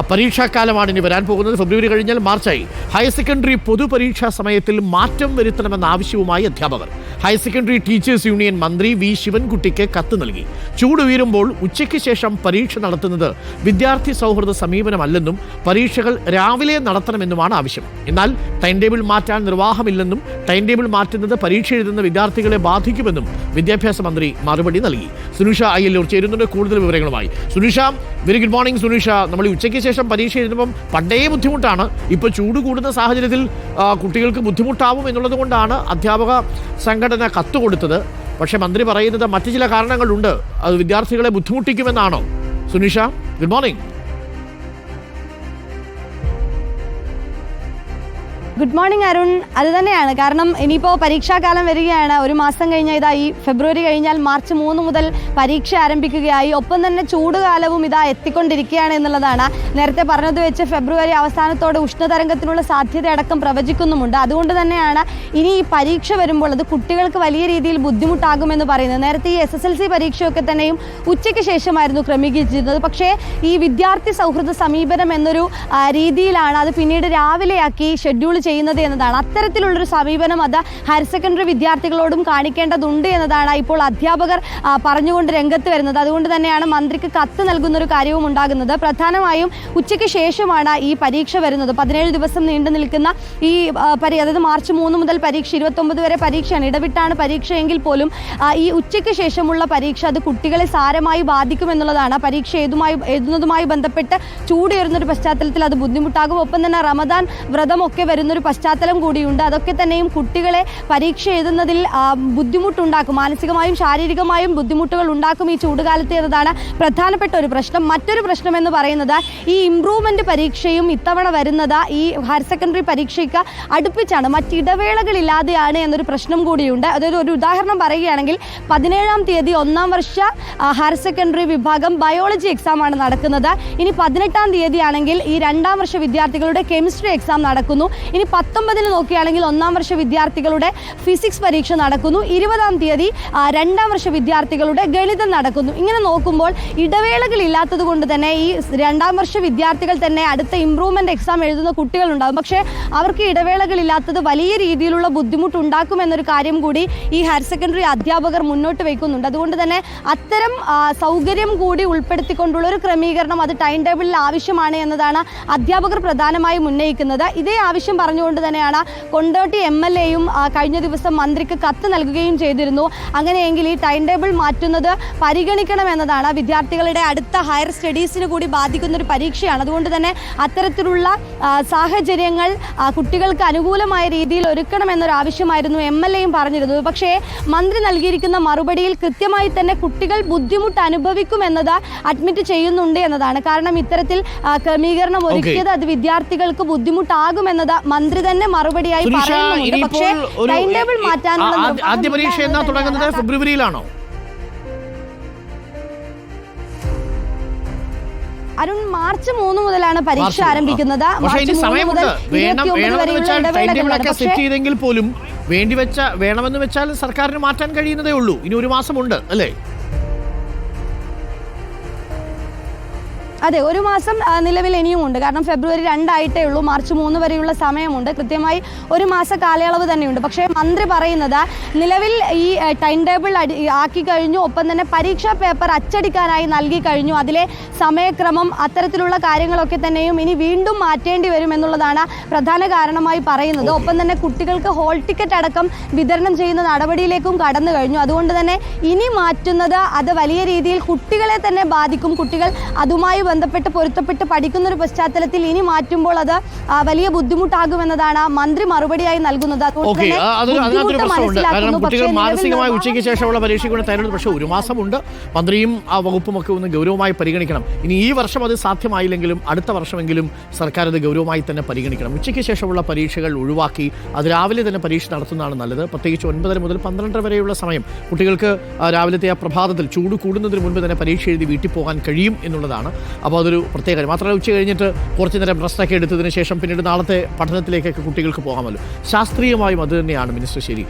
പരീക്ഷാക്കാലമാണ് ഇനി വരാൻ പോകുന്നത്. ഫെബ്രുവരി കഴിഞ്ഞാൽ മാർച്ചായി. ഹയർ സെക്കൻഡറി പൊതുപരീക്ഷാ സമയത്തിൽ മാറ്റം വരുത്തണമെന്ന ആവശ്യവുമായി അധ്യാപകർ. ഹയർ സെക്കൻഡറി ടീച്ചേഴ്സ് യൂണിയൻ മന്ത്രി വി ശിവൻകുട്ടിക്ക് കത്ത് നൽകി. ചൂടുയരുമ്പോൾ ഉച്ചയ്ക്ക് ശേഷം പരീക്ഷ നടത്തുന്നത് വിദ്യാർത്ഥി സൗഹൃദ സമീപനമല്ലെന്നും പരീക്ഷകൾ രാവിലെ നടത്തണമെന്നുമാണ് ആവശ്യം. എന്നാൽ ടൈം ടേബിൾ മാറ്റാൻ നിർവാഹമില്ലെന്നും ടൈം ടേബിൾ മാറ്റുന്നത് പരീക്ഷ എഴുതുന്ന വിദ്യാർത്ഥികളെ ബാധിക്കുമെന്നും വിദ്യാഭ്യാസ മന്ത്രി മറുപടി നൽകി. സുനുഷ അയ്യല്ലൂർ ചേരുന്നുണ്ട് കൂടുതൽ വിവരങ്ങളുമായി. Sunusha, very good morning. Sunusha, നമ്മൾ ഉച്ചയ്ക്ക് ശേഷം പരീക്ഷ എഴുതുമ്പം പണ്ടേ ബുദ്ധിമുട്ടാണ്. ഇപ്പോൾ ചൂട് കൂടുന്ന സാഹചര്യത്തിൽ കുട്ടികൾക്ക് ബുദ്ധിമുട്ടാവും എന്നുള്ളത് കൊണ്ടാണ് അധ്യാപക സംഘടന കത്ത് കൊടുത്തത്. പക്ഷേ മന്ത്രി പറയുന്നത് മറ്റു ചില കാരണങ്ങളുണ്ട്, അത് വിദ്യാർത്ഥികളെ ബുദ്ധിമുട്ടിക്കുമെന്നാണോ? Sunisha, good morning. Good morning Arun. അത് തന്നെയാണ് കാരണം. ഇനിയിപ്പോൾ പരീക്ഷാകാലം വരികയാണ്. ഒരു മാസം കഴിഞ്ഞാൽ ഇതാ ഈ ഫെബ്രുവരി കഴിഞ്ഞാൽ മാർച്ച് 3 മുതൽ പരീക്ഷ ആരംഭിക്കുകയായി. ഒപ്പം തന്നെ ചൂടുകാലവും ഇതാ എത്തിക്കൊണ്ടിരിക്കുകയാണ് എന്നുള്ളതാണ്. നേരത്തെ പറഞ്ഞത് വെച്ച് ഫെബ്രുവരി അവസാനത്തോടെ ഉഷ്ണതരംഗത്തിനുള്ള സാധ്യതയടക്കം പ്രവചിക്കുന്നുമുണ്ട്. അതുകൊണ്ട് തന്നെയാണ് ഇനി ഈ പരീക്ഷ വരുമ്പോൾ അത് കുട്ടികൾക്ക് വലിയ രീതിയിൽ ബുദ്ധിമുട്ടാകുമെന്ന് പറയുന്നത്. നേരത്തെ ഈ SSLC പരീക്ഷയൊക്കെ തന്നെയും ഉച്ചയ്ക്ക് ശേഷമായിരുന്നു ക്രമീകരിച്ചിരുന്നത്. പക്ഷേ ഈ വിദ്യാർത്ഥി സൗഹൃദ സമീപനം എന്നൊരു രീതിയിലാണ് അത് പിന്നീട് രാവിലെയാക്കി ഷെഡ്യൂൾ ചെയ്യുന്നത് എന്നതാണ്. അത്തരത്തിലുള്ളൊരു സമീപനം അത് ഹയർ സെക്കൻഡറി വിദ്യാർത്ഥികളോടും കാണിക്കേണ്ടതുണ്ട് എന്നതാണ് ഇപ്പോൾ അധ്യാപകർ പറഞ്ഞുകൊണ്ട് രംഗത്ത് വരുന്നത്. അതുകൊണ്ട് തന്നെയാണ് മന്ത്രിക്ക് കത്ത് നൽകുന്നൊരു കാര്യവും ഉണ്ടാകുന്നത്. പ്രധാനമായും ഉച്ചയ്ക്ക് ശേഷമാണ് ഈ പരീക്ഷ വരുന്നത്. 17 ദിവസം നീണ്ടു നിൽക്കുന്ന ഈ അതായത് മാർച്ച് 3 മുതൽ പരീക്ഷ 29 വരെ പരീക്ഷയാണ്. ഇടവിട്ടാണ് പരീക്ഷയെങ്കിൽ പോലും ഈ ഉച്ചയ്ക്ക് ശേഷമുള്ള പരീക്ഷ അത് കുട്ടികളെ സാരമായി ബാധിക്കുമെന്നുള്ളതാണ്. പരീക്ഷ എഴുതുന്നതുമായി ബന്ധപ്പെട്ട് ചൂടുയരുന്നൊരു പശ്ചാത്തലത്തിൽ അത് ബുദ്ധിമുട്ടാകും. ഒപ്പം തന്നെ റമദാൻ വ്രതമൊക്കെ വരുന്നൊരു പശ്ചാത്തലം കൂടിയുണ്ട്. അതൊക്കെ തന്നെയും കുട്ടികളെ പരീക്ഷ എഴുതുന്നതിൽ ബുദ്ധിമുട്ടുണ്ടാക്കും. മാനസികമായും ശാരീരികമായും ബുദ്ധിമുട്ടുകൾ ഉണ്ടാക്കും ഈ ചൂടുകാലത്ത് എന്നതാണ് പ്രധാനപ്പെട്ട ഒരു പ്രശ്നം. മറ്റൊരു പ്രശ്നം എന്ന് പറയുന്നത് ഈ ഇംപ്രൂവ്മെന്റ് പരീക്ഷയും ഇത്തവണ വരുന്നത് ഈ ഹയർ സെക്കൻഡറി പരീക്ഷയ്ക്ക് അടുപ്പിച്ചാണ്, മറ്റിടവേളകളില്ലാതെയാണ് എന്നൊരു പ്രശ്നം കൂടിയുണ്ട്. അതൊരു ഉദാഹരണം പറയുകയാണെങ്കിൽ 17-ാം തീയതി 1ാം വർഷ ഹയർ സെക്കൻഡറി വിഭാഗം ബയോളജി എക്സാം ആണ് നടക്കുന്നത്. ഇനി 18-ാം തീയതി ആണെങ്കിൽ ഈ 2ാം വർഷ വിദ്യാർത്ഥികളുടെ കെമിസ്ട്രി എക്സാം നടക്കുന്നു. ഇനി 19-ന് നോക്കുകയാണെങ്കിൽ 1ാം വർഷ വിദ്യാർത്ഥികളുടെ ഫിസിക്സ് പരീക്ഷ നടക്കുന്നു. 20-ാം തീയതി 2ാം വർഷ വിദ്യാർത്ഥികളുടെ ഗണിതം നടക്കുന്നു. ഇങ്ങനെ നോക്കുമ്പോൾ ഇടവേളകളില്ലാത്തത് കൊണ്ട് തന്നെ ഈ 2ാം വർഷ വിദ്യാർത്ഥികൾ തന്നെ അടുത്ത ഇംപ്രൂവ്മെന്റ് എക്സാം എഴുതുന്ന കുട്ടികളുണ്ടാകും. പക്ഷേ അവർക്ക് ഇടവേളകളില്ലാത്തത് വലിയ രീതിയിലുള്ള ബുദ്ധിമുട്ടുണ്ടാക്കുമെന്നൊരു കാര്യം കൂടി ഈ ഹയർ സെക്കൻഡറി അധ്യാപകർ മുന്നോട്ട് വയ്ക്കുന്നുണ്ട്. അതുകൊണ്ട് തന്നെ അത്തരം സൗകര്യം കൂടി ഉൾപ്പെടുത്തിക്കൊണ്ടുള്ള ഒരു ക്രമീകരണം അത് ടൈം ടേബിളിൽ ആവശ്യമാണ് എന്നതാണ് അധ്യാപകർ പ്രധാനമായും ഉന്നയിക്കുന്നത്. ഇതേ ആവശ്യം പറഞ്ഞുകൊണ്ട് തന്നെയാണ് കൊണ്ടോട്ടി MLAയും കഴിഞ്ഞ ദിവസം മന്ത്രിക്ക് കത്ത് നൽകുകയും ചെയ്തിരുന്നു. അങ്ങനെയെങ്കിൽ ഈ ടൈം ടേബിൾ മാറ്റുന്നത് പരിഗണിക്കണമെന്നതാണ്. വിദ്യാർത്ഥികളുടെ അടുത്ത ഹയർ സ്റ്റഡീസിന് കൂടി ബാധിക്കുന്ന ഒരു പരീക്ഷയാണ്. അതുകൊണ്ട് തന്നെ അത്തരത്തിലുള്ള സാഹചര്യങ്ങൾ കുട്ടികൾക്ക് അനുകൂലമായ രീതിയിൽ ഒരുക്കണമെന്നൊരു ആവശ്യമായിരുന്നു MLAയും പറഞ്ഞിരുന്നത്. പക്ഷേ മന്ത്രി നൽകിയിരിക്കുന്ന മറുപടിയിൽ കൃത്യമായി തന്നെ കുട്ടികൾ ബുദ്ധിമുട്ട് അനുഭവിക്കുമെന്നത് അഡ്മിറ്റ് ചെയ്യുന്നുണ്ട് എന്നതാണ്. കാരണം ഇത്തരത്തിൽ ക്രമീകരണം ഒരുക്കിയത് അത് വിദ്യാർത്ഥികൾക്ക് ബുദ്ധിമുട്ടാകുമെന്നത് മന്ത്രി തന്നെ മറുപടിയായി പറയുന്നുണ്ട്. പക്ഷേ ടൈം ടേബിൾ മാറ്റാനുള്ള ആദ്യ പരീക്ഷ എന്നാ തുടങ്ങുന്നത്? ഫെബ്രുവരിയിലാണോ അരുൺ? മാർച്ച് 3 മുതലാണ് പരീക്ഷ ആരംഭിക്കുന്നത്. മാർച്ച് 3 മുതൽ 29 വരെയുള്ള ഇടവേളകൾ പോലും വേണമെന്ന് വെച്ചാൽ സർക്കാരിന് മാറ്റാൻ കഴിയുന്നതേ ഉള്ളൂ. ഇനി ഒരു മാസമുണ്ട് അല്ലേ? അതെ, ഒരു മാസം നിലവിൽ ഇനിയും ഉണ്ട്. കാരണം ഫെബ്രുവരി 2 ആയിട്ടേ ഉള്ളൂ. മാർച്ച് 3 വരെയുള്ള സമയമുണ്ട്. കൃത്യമായി ഒരു മാസ കാലയളവ് തന്നെയുണ്ട്. പക്ഷേ മന്ത്രി പറയുന്നത് നിലവിൽ ഈ ടൈം ടേബിൾ ആക്കി കഴിഞ്ഞു. ഒപ്പം തന്നെ പരീക്ഷാ പേപ്പർ അച്ചടിക്കാനായി നൽകി കഴിഞ്ഞു. അതിലെ സമയക്രമം അത്തരത്തിലുള്ള കാര്യങ്ങളൊക്കെ തന്നെയും ഇനി വീണ്ടും മാറ്റേണ്ടി വരും എന്നുള്ളതാണ് പ്രധാന കാരണമായി പറയുന്നത്. ഒപ്പം തന്നെ കുട്ടികൾക്ക് ഹോൾ ടിക്കറ്റ് അടക്കം വിതരണം ചെയ്യുന്ന നടപടിയിലേക്കും കടന്നു കഴിഞ്ഞു. അതുകൊണ്ട് തന്നെ ഇനി മാറ്റുന്നത് അത് വലിയ രീതിയിൽ കുട്ടികളെ തന്നെ ബാധിക്കും. കുട്ടികൾ അതുമായി ബന്ധപ്പെട്ട് പൊരുത്തപ്പെട്ട് പഠിക്കുന്ന ഒരു പശ്ചാത്തലത്തിൽ ഇനി മാറ്റുമ്പോൾ അത് വലിയ ബുദ്ധിമുട്ടാകുമെന്നതാണ് മന്ത്രി മറുപടിയായി നൽകുന്നത്. മാനസികമായി ഉച്ചയ്ക്ക് ശേഷമുള്ള പരീക്ഷയ്ക്ക് തയ്യാറെടുപ്പ്. പക്ഷേ ഒരു മാസമുണ്ട്. മന്ത്രിയും ആ വകുപ്പും ഒക്കെ ഒന്ന് ഗൗരവമായി പരിഗണിക്കണം. ഇനി ഈ വർഷം അത് സാധ്യമായില്ലെങ്കിലും അടുത്ത വർഷമെങ്കിലും സർക്കാർ അത് ഗൗരവമായി തന്നെ പരിഗണിക്കണം. ഉച്ചയ്ക്ക് ശേഷമുള്ള പരീക്ഷകൾ ഒഴിവാക്കി അത് രാവിലെ തന്നെ പരീക്ഷ നടത്തുന്നതാണ് നല്ലത്. പ്രത്യേകിച്ച് 9 മുതൽ 12 വരെയുള്ള സമയം കുട്ടികൾക്ക് രാവിലത്തെ ആ പ്രഭാതത്തിൽ ചൂട് കൂടുന്നതിന് മുൻപ് തന്നെ പരീക്ഷ എഴുതി വീട്ടിൽ പോകാൻ കഴിയും എന്നുള്ളതാണ്. അപ്പോൾ അതൊരു പ്രത്യേക കാര്യം. മാത്രമല്ല ഉച്ച കഴിഞ്ഞിട്ട് കുറച്ച് നേരം റെസ്റ്റൊക്കെ എടുത്തതിന് ശേഷം പിന്നീട് നാളത്തെ പഠനത്തിലേക്കൊക്കെ കുട്ടികൾക്ക് പോകാമല്ലോ. ശാസ്ത്രീയമായും അത് തന്നെയാണ് മിനിസ്റ്റർ ശരി.